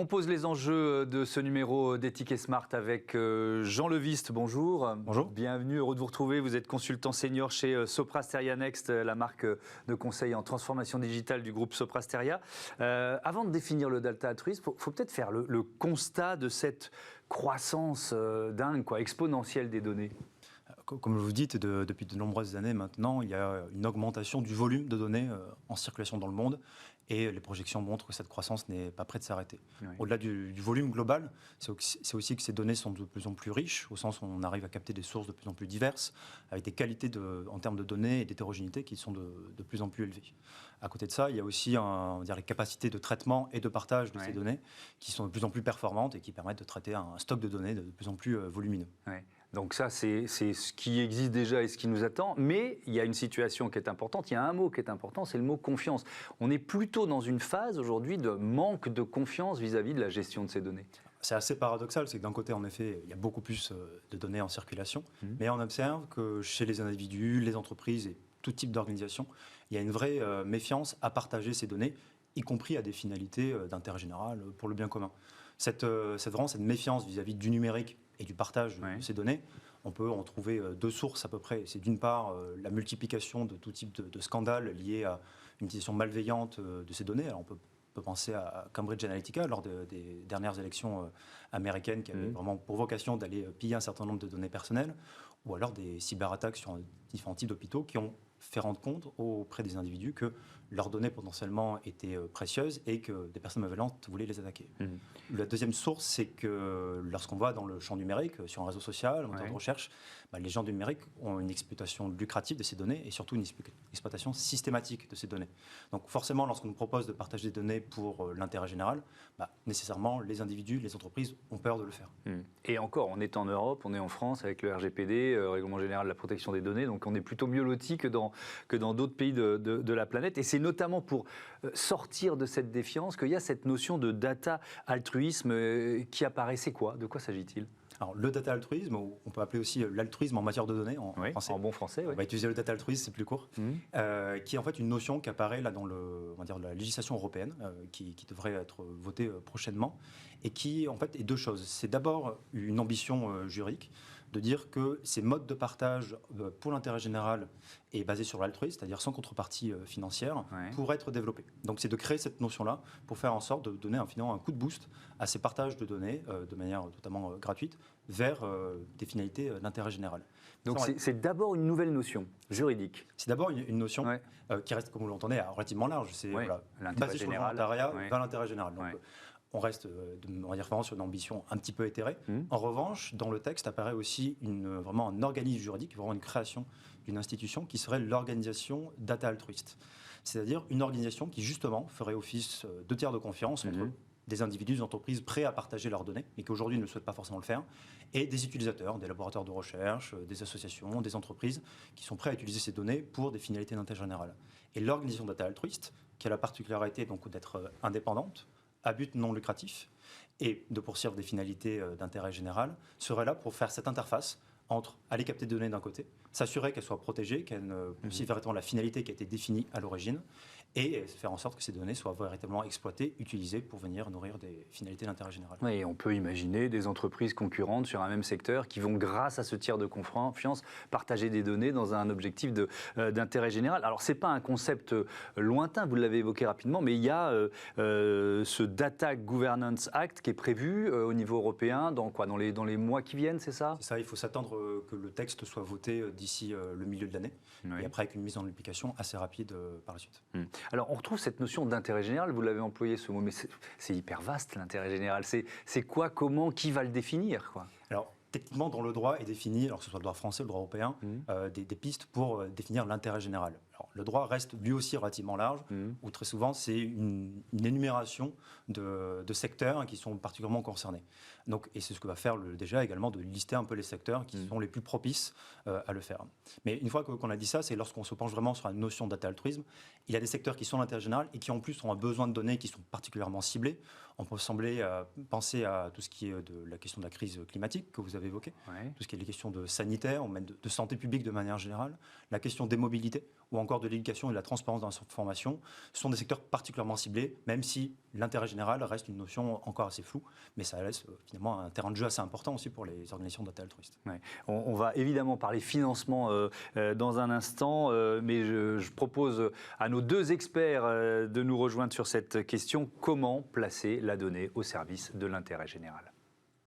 On pose les enjeux de ce numéro d'Ethic et Smart avec Jean Leviste. Bonjour. Bonjour. Bienvenue, heureux de vous retrouver. Vous êtes consultant senior chez Sopra Steria Next, la marque de conseil en transformation digitale du groupe Sopra Steria. Avant de définir le data altruisme, il faut peut-être faire le constat de cette croissance dingue, exponentielle des données. Comme vous dites, depuis de nombreuses années maintenant, il y a une augmentation du volume de données en circulation dans le monde et les projections montrent que cette croissance n'est pas près de s'arrêter. Oui. Au-delà du volume global, c'est aussi que ces données sont de plus en plus riches, au sens où on arrive à capter des sources de plus en plus diverses, avec des qualités en termes de données et d'hétérogénéité qui sont de plus en plus élevées. À côté de ça, il y a aussi les capacités de traitement et de partage de ces données qui sont de plus en plus performantes et qui permettent de traiter un stock de données de plus en plus volumineux. Donc ça, c'est ce qui existe déjà et ce qui nous attend. Mais il y a une situation qui est importante, il y a un mot qui est important, c'est le mot confiance. On est plutôt dans une phase aujourd'hui de manque de confiance vis-à-vis de la gestion de ces données. C'est assez paradoxal, c'est que d'un côté, en effet, il y a beaucoup plus de données en circulation, mais on observe que chez les individus, les entreprises et tout type d'organisation, il y a une vraie méfiance à partager ces données, y compris à des finalités d'intérêt général pour le bien commun. Cette méfiance vis-à-vis du numérique et du partage de ces données, on peut en trouver deux sources à peu près. C'est d'une part la multiplication de tout type de scandales liés à une utilisation malveillante de ces données. Alors on peut penser à Cambridge Analytica lors des dernières élections américaines qui avaient vraiment pour vocation d'aller piller un certain nombre de données personnelles, ou alors des cyberattaques sur différents types d'hôpitaux qui ont fait rendre compte auprès des individus que leurs données potentiellement étaient précieuses et que des personnes malveillantes voulaient les attaquer. La deuxième source, c'est que lorsqu'on va dans le champ numérique, sur un réseau social, un moteur de recherche, les gens du numérique ont une exploitation lucrative de ces données et surtout une exploitation systématique de ces données. Donc forcément, lorsqu'on nous propose de partager des données pour l'intérêt général, nécessairement les individus, les entreprises ont peur de le faire. Et encore, on est en Europe, on est en France avec le RGPD, Règlement général de la protection des données, donc on est plutôt mieux loti que dans d'autres pays de la planète. Et c'est notamment pour sortir de cette défiance qu'il y a cette notion de data altruisme qui apparaît. C'est quoi ? De quoi s'agit-il ? Alors, le data altruisme, on peut appeler aussi l'altruisme en matière de données, en français. En bon français, On va utiliser le data altruisme, c'est plus court, qui est en fait une notion qui apparaît là dans la législation européenne, qui devrait être votée prochainement, et qui en fait est deux choses. C'est d'abord une ambition juridique, de dire que ces modes de partage pour l'intérêt général est basé sur l'altruisme, c'est-à-dire sans contrepartie financière, pour être développé. Donc c'est de créer cette notion-là pour faire en sorte de donner finalement un coup de boost à ces partages de données de manière totalement gratuite vers des finalités d'intérêt général. Donc c'est d'abord une nouvelle notion juridique. C'est d'abord une notion qui reste, comme vous l'entendez, relativement large. C'est l'intérêt basé sur le volontariat vers l'intérêt général. Donc, on reste, on va dire, vraiment sur une ambition un petit peu éthérée. En revanche, dans le texte apparaît aussi vraiment un organisme juridique, vraiment une création d'une institution qui serait l'organisation data altruiste. C'est-à-dire une organisation qui, justement, ferait office de tiers de confiance entre des individus, des entreprises prêts à partager leurs données, mais qui aujourd'hui ne souhaitent pas forcément le faire, et des utilisateurs, des laboratoires de recherche, des associations, des entreprises, qui sont prêts à utiliser ces données pour des finalités d'intérêt général. Et l'organisation data altruiste, qui a la particularité donc d'être indépendante, à but non lucratif et de poursuivre des finalités d'intérêt général, serait là pour faire cette interface entre aller capter des données d'un côté, s'assurer qu'elles soient protégées, qu'elles ne poursuivent véritablement la finalité qui a été définie à l'origine, et faire en sorte que ces données soient véritablement exploitées, utilisées pour venir nourrir des finalités d'intérêt général. Oui, et on peut imaginer des entreprises concurrentes sur un même secteur qui vont, grâce à ce tiers de confiance, partager des données dans un objectif d'intérêt général. Alors, ce n'est pas un concept lointain, vous l'avez évoqué rapidement, mais il y a ce Data Governance Act qui est prévu au niveau européen dans les mois qui viennent, c'est ça ? C'est ça, il faut s'attendre que le texte soit voté d'ici le milieu de l'année, et après avec une mise en application assez rapide par la suite. Alors, on retrouve cette notion d'intérêt général, vous l'avez employé ce mot, mais c'est hyper vaste l'intérêt général. C'est quoi, comment, qui va le définir, quoi ? Alors, techniquement, dans le droit est défini, alors que ce soit le droit français ou le droit européen, des pistes pour définir l'intérêt général. Alors, le droit reste lui aussi relativement large, où très souvent c'est une énumération de secteurs qui sont particulièrement concernés. Donc, et c'est ce que va faire le DGA également, de lister un peu les secteurs qui sont les plus propices à le faire. Mais une fois qu'on a dit ça, c'est lorsqu'on se penche vraiment sur la notion de data altruisme, il y a des secteurs qui sont l'intérêt général et qui en plus ont un besoin de données qui sont particulièrement ciblés. On peut penser à tout ce qui est de la question de la crise climatique que vous avez évoqué, tout ce qui est les questions de sanitaire, ou même de santé publique de manière générale, la question des mobilités, ou encore de l'éducation et de la transparence dans l'information sont des secteurs particulièrement ciblés, même si l'intérêt général reste une notion encore assez floue, mais ça laisse finalement un terrain de jeu assez important aussi pour les organisations de data altruistes. Ouais. On va évidemment parler financement dans un instant, mais je propose à nos deux experts de nous rejoindre sur cette question. Comment placer la donnée au service de l'intérêt général ?